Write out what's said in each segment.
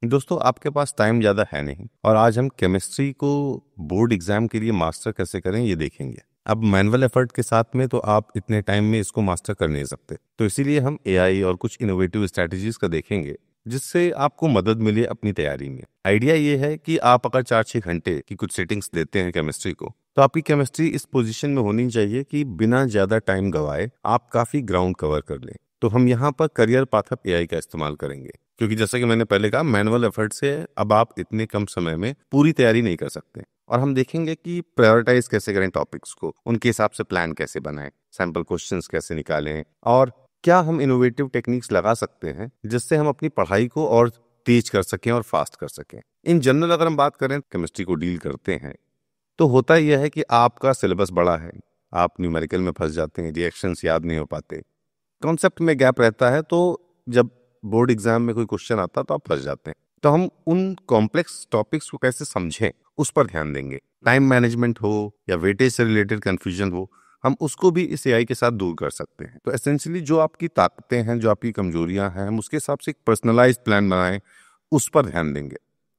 दोस्तों, आपके पास टाइम ज़्यादा है नहीं और आज हम केमिस्ट्री को बोर्ड एग्जाम के लिए मास्टर कैसे करें ये देखेंगे। अब मैनुअल एफर्ट के साथ में तो आप इतने टाइम में इसको मास्टर कर नहीं सकते, तो इसीलिए हम एआई और कुछ इनोवेटिव स्ट्रैटेजीज का देखेंगे जिससे आपको मदद मिले अपनी तैयारी में। आइडिया ये है कि आप अगर 4-6 घंटे की कुछ सेटिंग्स देते हैं केमिस्ट्री को, तो आपकी केमिस्ट्री इस पोजीशन में होनी चाहिए कि बिना ज़्यादा टाइम गवाए आप काफ़ी ग्राउंड कवर कर लें। तो हम यहाँ पर करियर पाथ ऑफ एआई का इस्तेमाल करेंगे, क्योंकि जैसा कि मैंने पहले कहा, मैनुअल एफर्ट से अब आप इतने कम समय में पूरी तैयारी नहीं कर सकते। और हम देखेंगे कि प्रायोरिटाइज कैसे करें टॉपिक्स को, उनके हिसाब से प्लान कैसे बनाएं, सैंपल क्वेश्चंस कैसे निकालें, और क्या हम इनोवेटिव टेक्निक्स लगा सकते हैं जिससे हम अपनी पढ़ाई को और तेज कर सकें और फास्ट कर सकें। इन जनरल अगर हम बात करें केमिस्ट्री को डील करते हैं, तो होता यह है कि आपका सिलेबस बड़ा है, आप न्यूमेरिकल में फंस जाते हैं, रिएक्शंस याद नहीं हो पाते, कॉन्सेप्ट में गैप रहता है, तो जब बोर्ड एग्जाम में कोई क्वेश्चन आता तो आप फंस जाते हैं। तो हम उन कॉम्प्लेक्स टॉपिक्स को कैसे समझें उस पर ध्यान देंगे। टाइम मैनेजमेंट हो या वेटेज से रिलेटेड कंफ्यूजन हो, हम उसको भी इस एआई के साथ दूर कर सकते हैं। तो एसेंशियली जो आपकी ताकतें हैं, जो आपकी कमजोरियां हैं, हम उसके हिसाब से एक पर्सनलाइज्ड प्लान बनाएं, उस पर ध्यान देंगे।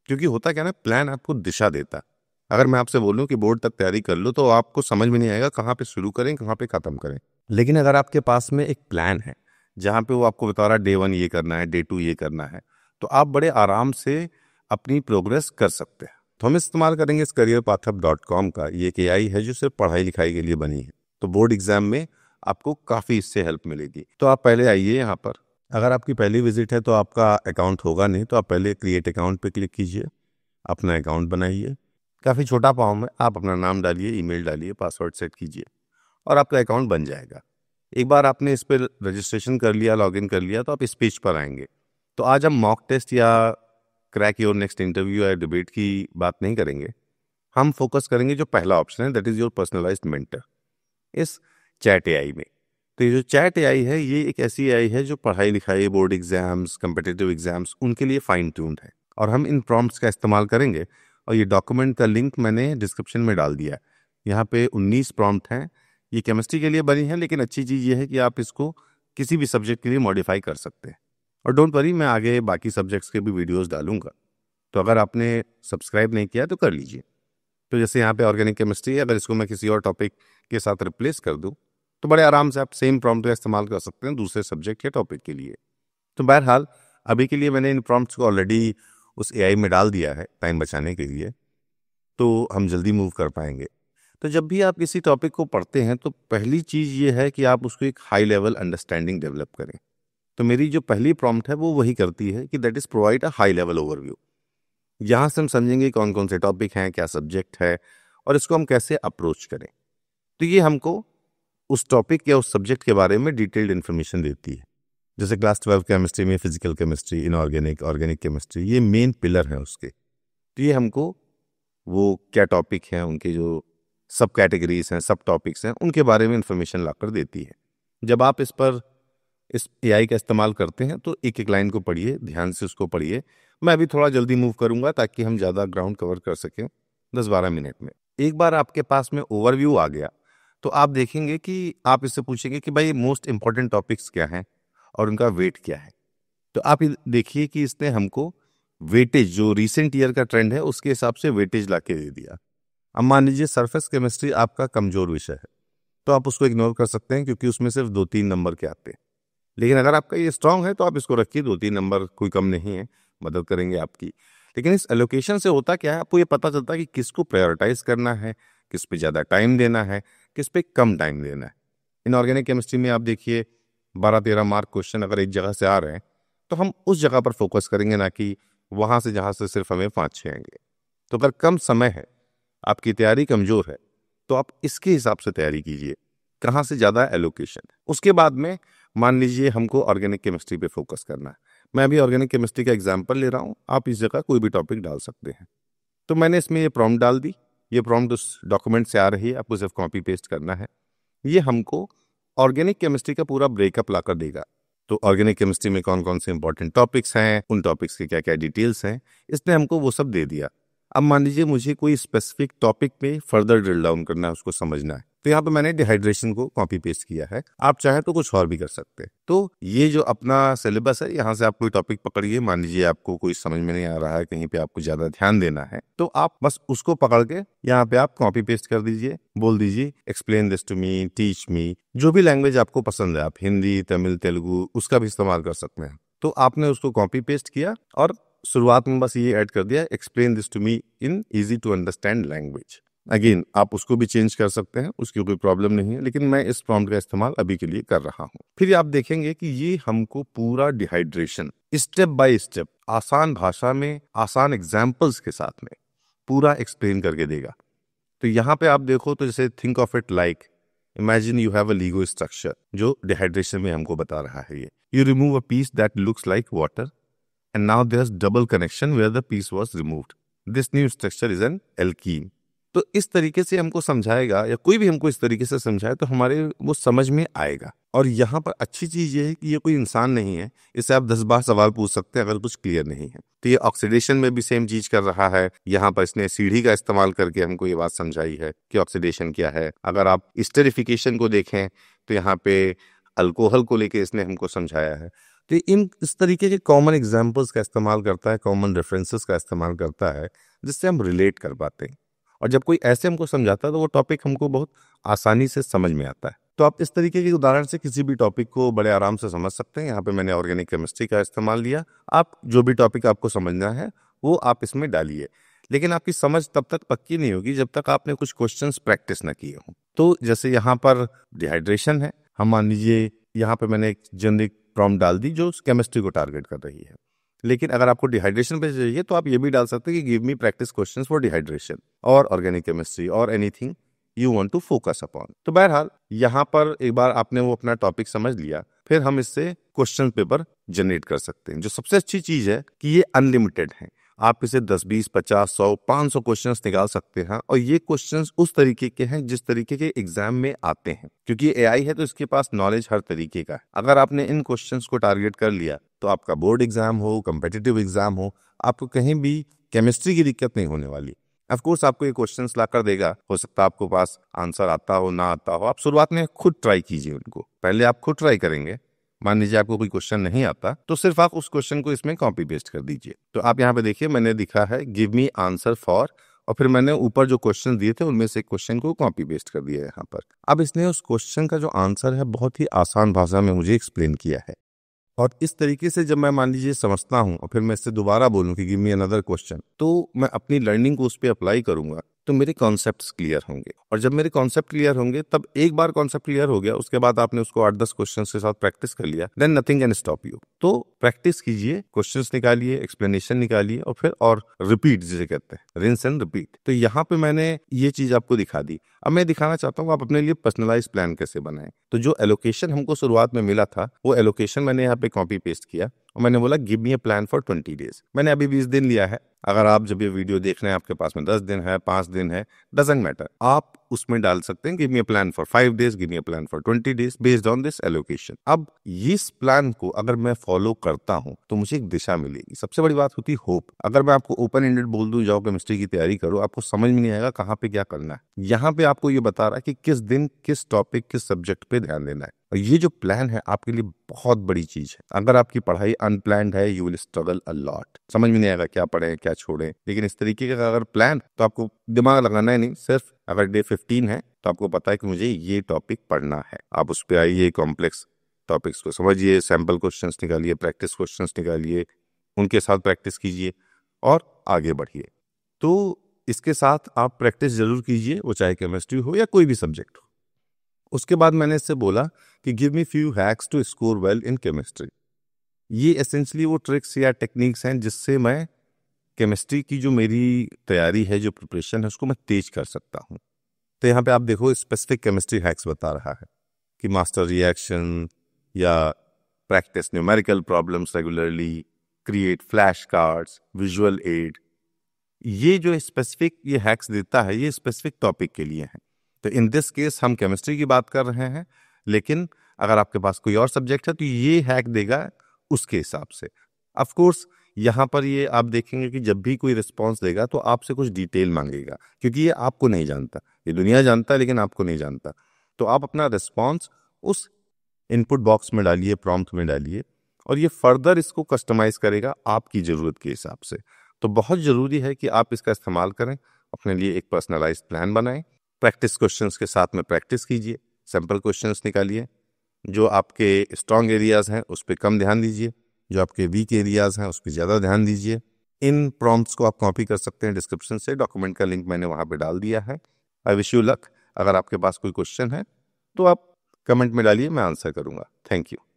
क्योंकि होता क्या है ना, प्लान आपको दिशा देता है। अगर मैं आपसे बोलूं कि बोर्ड तक तैयारी कर लो, तो आपको समझ में नहीं आएगा कहाँ पे शुरू करें, कहाँ पे खत्म करें। लेकिन अगर आपके पास में एक प्लान है जहाँ पे वो आपको बता रहा है डे 1 ये करना है, डे 2 ये करना है, तो आप बड़े आराम से अपनी प्रोग्रेस कर सकते हैं। तो हम इस्तेमाल करेंगे इस careerpathup.com का। ये एक एआई है जो सिर्फ पढ़ाई लिखाई के लिए बनी है, तो बोर्ड एग्जाम में आपको काफ़ी इससे हेल्प मिलेगी। तो आप पहले आइए यहाँ पर। अगर आपकी पहली विजिट है तो आपका अकाउंट होगा नहीं, तो आप पहले क्रिएट अकाउंट पे क्लिक कीजिए, अपना अकाउंट बनाइए। काफ़ी छोटा फॉर्म है, आप अपना नाम डालिए, ईमेल डालिए, पासवर्ड सेट कीजिए और आपका अकाउंट बन जाएगा। एक बार आपने इस पर रजिस्ट्रेशन कर लिया, लॉगिन कर लिया, तो आप इस पेज पर आएंगे। तो आज हम मॉक टेस्ट या क्रैक योर नेक्स्ट इंटरव्यू या डिबेट की बात नहीं करेंगे। हम फोकस करेंगे जो पहला ऑप्शन है, that is your personalised mentor, इस चैट एआई में। तो ये जो चैट एआई है, ये एक ऐसी एआई है जो पढ़ाई लिखाई, बोर्ड एग्जाम्स, कम्पिटिटिव एग्जाम्स, उनके लिए फाइन ट्यून्ड है। और हम इन प्रॉम्प्ट्स का इस्तेमाल करेंगे। और ये डॉक्यूमेंट का लिंक मैंने डिस्क्रिप्शन में डाल दिया है। यहाँ पे 19 प्रॉम्प्ट हैं। ये केमिस्ट्री के लिए बनी है, लेकिन अच्छी चीज़ ये है कि आप इसको किसी भी सब्जेक्ट के लिए मॉडिफाई कर सकते हैं। और डोंट वरी, मैं आगे बाकी सब्जेक्ट्स के भी वीडियोस डालूंगा, तो अगर आपने सब्सक्राइब नहीं किया तो कर लीजिए। तो जैसे यहाँ पे ऑर्गेनिक केमिस्ट्री है, अगर इसको मैं किसी और टॉपिक के साथ रिप्लेस कर दूँ, तो बड़े आराम से आप सेम प्रॉम्प्ट का इस्तेमाल कर सकते हैं दूसरे सब्जेक्ट या टॉपिक के लिए। तो बहरहाल अभी के लिए मैंने इन प्रॉम्प्ट्स को ऑलरेडी उस एआई में डाल दिया है टाइम बचाने के लिए, तो हम जल्दी मूव कर पाएंगे। तो जब भी आप किसी टॉपिक को पढ़ते हैं, तो पहली चीज़ ये है कि आप उसको एक हाई लेवल अंडरस्टैंडिंग डेवलप करें। तो मेरी जो पहली प्रॉम्प्ट है वो वही करती है कि that is provide a high level overview. यहाँ से हम समझेंगे कौन कौन से टॉपिक हैं, क्या सब्जेक्ट है और इसको हम कैसे अप्रोच करें। तो ये हमको उस टॉपिक या उस सब्जेक्ट के बारे में डिटेल्ड इन्फॉर्मेशन देती है। जैसे क्लास 12 केमिस्ट्री में physical chemistry, inorganic, organic chemistry, ये मेन पिलर हैं उसके। तो ये हमको वो क्या टॉपिक हैं, उनके जो सब कैटेगरीज हैं, सब टॉपिक्स हैं, उनके बारे में इंफॉर्मेशन लाकर देती है। जब आप इस एआई का इस्तेमाल करते हैं, तो एक एक लाइन को पढ़िए, ध्यान से उसको पढ़िए। मैं अभी थोड़ा जल्दी मूव करूंगा ताकि हम ज़्यादा ग्राउंड कवर कर सकें 10-12 मिनट में। एक बार आपके पास में ओवरव्यू आ गया, तो आप देखेंगे कि आप इससे पूछेंगे कि भाई मोस्ट इंपॉर्टेंट टॉपिक्स क्या हैं और उनका वेट क्या है। तो आप देखिए कि इसने हमको वेटेज, जो रिसेंट ईयर का ट्रेंड है उसके हिसाब से वेटेज ला के दे दिया। अब मान लीजिए सरफेस केमिस्ट्री आपका कमजोर विषय है, तो आप उसको इग्नोर कर सकते हैं क्योंकि उसमें सिर्फ 2-3 नंबर के आते हैं। लेकिन अगर आपका ये स्ट्रांग है तो आप इसको रखिए, 2-3 नंबर कोई कम नहीं है, मदद करेंगे आपकी। लेकिन इस एलोकेशन से होता क्या है, आपको ये पता चलता है कि किसको प्रायोरिटाइज करना है, किस पे ज़्यादा टाइम देना है, किस पे कम टाइम देना है। इनऑर्गेनिक केमिस्ट्री में आप देखिए 12-13 मार्क क्वेश्चन अगर एक जगह से आ रहे हैं, तो हम उस जगह पर फोकस करेंगे, ना कि वहाँ से जहाँ से सिर्फ हमें 5-6 आएंगे। तो अगर कम समय है, आपकी तैयारी कमजोर है, तो आप इसके हिसाब से तैयारी कीजिए, कहाँ से ज़्यादा एलोकेशन है। उसके बाद में मान लीजिए हमको ऑर्गेनिक केमिस्ट्री पे फोकस करना है। मैं अभी ऑर्गेनिक केमिस्ट्री का एग्जांपल ले रहा हूँ, आप इस जगह कोई भी टॉपिक डाल सकते हैं। तो मैंने इसमें ये प्रॉम्प्ट डाल दी। ये प्रॉम्प्ट उस डॉक्यूमेंट से आ रही है, आपको सिर्फ कॉपी पेस्ट करना है। ये हमको ऑर्गेनिक केमिस्ट्री का पूरा ब्रेकअप ला कर देगा। तो ऑर्गेनिक केमिस्ट्री में कौन कौन से इंपॉर्टेंट टॉपिक्स हैं, उन टॉपिक्स के क्या क्या डिटेल्स हैं, इसने हमको वो सब दे दिया। अब मान लीजिए मुझे कोई स्पेसिफिक टॉपिक पे फर्दर ड्रिल डाउन करना है, उसको समझना है, तो यहाँ पे मैंने डिहाइड्रेशन को कॉपी पेस्ट किया है। आप चाहे तो कुछ और भी कर सकते हैं। तो ये जो अपना सिलेबस है, यहाँ से आप कोई टॉपिक पकड़िए, मान लीजिए आपको कोई समझ में नहीं आ रहा है, कहीं पे आपको ज्यादा ध्यान देना है, तो आप बस उसको पकड़ के यहाँ पे आप कॉपी पेस्ट कर दीजिए, बोल दीजिए explain this to me, teach me, जो भी लैंग्वेज आपको पसंद है, आप हिंदी, तमिल, तेलुगु, उसका भी इस्तेमाल कर सकते हैं। तो आपने उसको कॉपी पेस्ट किया और शुरुआत में बस ये ऐड कर दिया explain this to me in easy to understand language. Again आप उसको भी चेंज कर सकते हैं, उसकी कोई प्रॉब्लम नहीं है, लेकिन मैं इस प्रॉम्प्ट का इस्तेमाल अभी के लिए कर रहा हूं। फिर आप देखेंगे कि ये हमको पूरा डिहाइड्रेशन स्टेप बाय स्टेप आसान भाषा में, आसान एग्जाम्पल्स के साथ में पूरा एक्सप्लेन करके देगा। तो यहाँ पे आप देखो तो जैसे think of it like imagine you have a lego structure, जो डिहाइड्रेशन में हमको बता रहा है। ये you remove a piece that looks like water and now there's double connection where the piece was removed. This new structure is an alkene. तो इस तरीके से हमको समझाएगा, या कोई भी हमको इस तरीके से समझाए तो हमारे वो समझ में आएगा। और यहाँ पर अच्छी चीज ये है कि ये कोई इंसान नहीं है, इससे आप 10 बार सवाल पूछ सकते हैं अगर कुछ क्लियर नहीं है। तो ये ऑक्सीडेशन में भी सेम चीज कर रहा है। यहाँ पर इसने सीढ़ी का इस्तेमाल करके हमको ये बात समझाई है कि ऑक्सीडेशन क्या है। अगर आप स्टेरिफिकेशन को देखें तो यहाँ पे अल्कोहल को लेके इसने हमको समझाया है। तो इस तरीके के कॉमन एग्जाम्पल्स का इस्तेमाल करता है, कॉमन रेफरेंसेस का इस्तेमाल करता है, जिससे हम रिलेट कर पाते हैं। और जब कोई ऐसे हमको समझाता है तो वो टॉपिक हमको बहुत आसानी से समझ में आता है। तो आप इस तरीके के उदाहरण से किसी भी टॉपिक को बड़े आराम से समझ सकते हैं। यहाँ पे मैंने ऑर्गेनिक केमिस्ट्री का इस्तेमाल लिया। आप जो भी टॉपिक आपको समझना है वो आप इसमें डालिए, लेकिन आपकी समझ तब तक पक्की नहीं होगी जब तक आपने कुछ क्वेश्चंस प्रैक्टिस ना किए हों। तो जैसे यहाँ पर डिहाइड्रेशन है, हम मान लीजिए यहाँ पे मैंने एक जेनरिक प्रॉम्प्ट डाल दी जो केमिस्ट्री को टारगेट कर रही है, लेकिन अगर आपको डिहाइड्रेशन पे चाहिए तो आप ये भी डाल सकते हैं कि give me practice questions for dehydration और ऑर्गेनिक केमिस्ट्री और anything you want to focus upon. तो बहरहाल यहाँ पर एक बार आपने वो अपना टॉपिक समझ लिया, फिर हम इससे क्वेश्चन पेपर जनरेट कर सकते हैं। जो सबसे अच्छी चीज है कि ये अनलिमिटेड है, आप इसे 10, 20, 50, 100, 500 क्वेश्चंस निकाल सकते हैं। और ये क्वेश्चंस उस तरीके के हैं जिस तरीके के एग्जाम में आते हैं, क्योंकि एआई है तो इसके पास नॉलेज हर तरीके का है। अगर आपने इन क्वेश्चंस को टारगेट कर लिया तो आपका बोर्ड एग्जाम हो, कम्पिटिटिव एग्जाम हो, आपको कहीं भी केमिस्ट्री की दिक्कत नहीं होने वाली। ऑफ कोर्स आपको ये क्वेश्चंस ला कर देगा, हो सकता है आपको पास आंसर आता हो ना आता हो। आप शुरुआत में खुद ट्राई कीजिए उनको, पहले आप खुद ट्राई करेंगे। मान लीजिए आपको कोई क्वेश्चन नहीं आता तो सिर्फ आप उस क्वेश्चन को इसमें कॉपी पेस्ट कर दीजिए। तो आप यहाँ पे देखिए मैंने लिखा है गिव मी आंसर फॉर, और फिर मैंने ऊपर जो क्वेश्चन दिए थे उनमें से क्वेश्चन को कॉपी पेस्ट कर दिया है यहाँ पर। अब इसने उस क्वेश्चन का जो आंसर है बहुत ही आसान भाषा में मुझे एक्सप्लेन किया है। और इस तरीके से जब मैं मान लीजिए समझता हूँ और फिर मैं इससे दोबारा बोलूँ कि गिव मी अनदर क्वेश्चन, तो मैं अपनी लर्निंग को उस पर अप्लाई करूंगा तो मेरे कॉन्सेप्ट्स क्लियर होंगे। और जब मेरे कॉन्सेप्ट क्लियर होंगे, तब एक बार कॉन्सेप्ट क्लियर हो गया उसके बाद आपने उसको 8-10 क्वेश्चंस के साथ प्रैक्टिस कर लिया, then nothing can stop you. तो प्रैक्टिस कीजिए, क्वेश्चंस निकालिए, एक्सप्लेनेशन निकालिए, और फिर और रिपीट जिसे कहते हैं, रिंस एंड रिपीट। तो यहाँ पे मैंने ये चीज आपको दिखा दी। अब मैं दिखाना चाहता हूँ आप अपने लिए पर्सनलाइज प्लान कैसे बनाएं। तो जो एलोकेशन हमको शुरुआत में मिला था वो एलोकेशन मैंने यहाँ पे कॉपी पेस्ट किया और मैंने बोला give me a plan for 20 days. मैंने अभी 20 दिन लिया है। अगर आप जब ये वीडियो देख रहे हैं आपके पास में 10 दिन है, 5 दिन है, डजंट मैटर, आप उसमें डाल सकते हैं give me a plan for 5 days, give me a plan for 20 days based on this allocation. अब इस प्लान को अगर मैं फॉलो करता हूं तो मुझे एक दिशा मिलेगी। सबसे बड़ी बात होती है होप। अगर मैं आपको ओपन एंडेड बोल दूं जाओ केमिस्ट्री की तैयारी करो, आपको समझ में नहीं आएगा कहाँ पे क्या करना है। यहाँ पे आपको ये बता रहा है कि किस दिन किस टॉपिक किस सब्जेक्ट पे ध्यान देना है। और ये जो प्लान है आपके लिए बहुत बड़ी चीज है। अगर आपकी पढ़ाई अनप्लान्ड है, you will struggle a lot. समझ में नहीं आएगा क्या पढ़ें क्या छोड़ें। लेकिन इस तरीके का अगर प्लान, तो आपको दिमाग लगाना है नहीं, सिर्फ अगर डे 15 है तो आपको पता है कि मुझे ये टॉपिक पढ़ना है, आप उस पर आइए, कॉम्प्लेक्स टॉपिक्स को समझिए, सैम्पल क्वेश्चंस निकालिए, प्रैक्टिस क्वेश्चंस निकालिए, उनके साथ प्रैक्टिस कीजिए और आगे बढ़िए। तो इसके साथ आप प्रैक्टिस जरूर कीजिए, वो चाहे केमिस्ट्री हो या कोई भी सब्जेक्ट हो। उसके बाद मैंने इससे बोला कि give me few hacks to score well in chemistry. ये एसेंशियली वो ट्रिक्स या टेक्निक्स हैं जिससे मैं केमिस्ट्री की जो मेरी तैयारी है, जो प्रिपरेशन है, उसको मैं तेज कर सकता हूँ। तो यहाँ पे आप देखो स्पेसिफिक केमिस्ट्री हैक्स बता रहा है कि मास्टर रिएक्शन या practice numerical problems regularly, create flash cards, visual add. ये जो स्पेसिफिक ये हैक्स देता है ये स्पेसिफिक टॉपिक के लिए है। तो इन दिस केस हम केमिस्ट्री की बात कर रहे हैं, लेकिन अगर आपके पास कोई और सब्जेक्ट है तो ये हैक देगा उसके हिसाब से। ऑफ कोर्स यहाँ पर ये आप देखेंगे कि जब भी कोई रिस्पॉन्स देगा तो आपसे कुछ डिटेल मांगेगा, क्योंकि ये आपको नहीं जानता, ये दुनिया जानता है लेकिन आपको नहीं जानता। तो आप अपना रिस्पॉन्स उस इनपुट बॉक्स में डालिए, प्रॉम्प्ट में डालिए, और ये फर्दर इसको कस्टमाइज करेगा आपकी ज़रूरत के हिसाब से। तो बहुत ज़रूरी है कि आप इसका इस्तेमाल करें, अपने लिए एक पर्सनलाइज्ड प्लान बनाएं, प्रैक्टिस क्वेश्चंस के साथ में प्रैक्टिस कीजिए, सैम्पल क्वेश्चंस निकालिए, जो आपके स्ट्रॉन्ग एरियाज़ हैं उस पर कम ध्यान दीजिए, जो आपके वीक एरियाज़ हैं उस पर ज़्यादा ध्यान दीजिए। इन प्रॉम्प्ट्स को आप कॉपी कर सकते हैं डिस्क्रिप्शन से, डॉक्यूमेंट का लिंक मैंने वहाँ पे डाल दिया है। I wish you luck. अगर आपके पास कोई क्वेश्चन है तो आप कमेंट में डालिए, मैं आंसर करूँगा। Thank you.